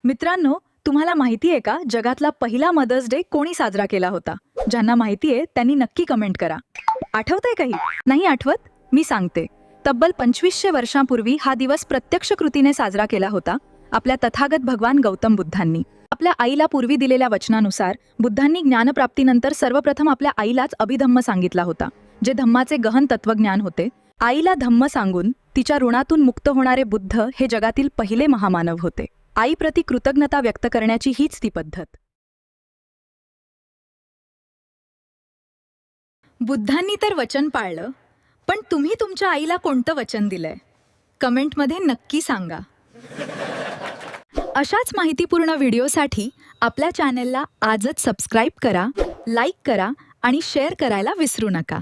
मित्रांनो, तुम्हाला माहिती आहे का जगातला पहिला मदर्स डे कोणी साजरा केला होता? ज्यांना माहिती आहे त्यांनी नक्की कमेंट करा. आठवतंय काही? नाही आठवत? मी सांगते. तब्बल 2500 वर्षांपूर्वी हा दिवस प्रत्यक्ष कृतीने साजरा केला होता आपल्या तथागत भगवान गौतम बुद्धांनी. आपल्या आईला पूर्वी दिलेल्या वचनानुसार बुद्धांनी ज्ञानप्राप्तीनंतर सर्वप्रथम आपल्या आईलाच अभिधम्म सांगितला होता, जे धम्माचे गहन तत्वज्ञान होते. आईला धम्म सांगून तिच्या ऋणातून मुक्त होणारे बुद्ध हे जगातील पहिले महामानव होते. आईप्रती कृतज्ञता व्यक्त करण्याची हीच ती पद्धत. बुद्धांनी तर वचन पाळलं, पण तुम्ही तुमच्या आईला कोणतं वचन दिलंय? कमेंटमध्ये नक्की सांगा. अशाच माहितीपूर्ण व्हिडिओसाठी आपल्या चॅनलला आजच सबस्क्राईब करा, लाईक करा आणि शेअर करायला विसरू नका.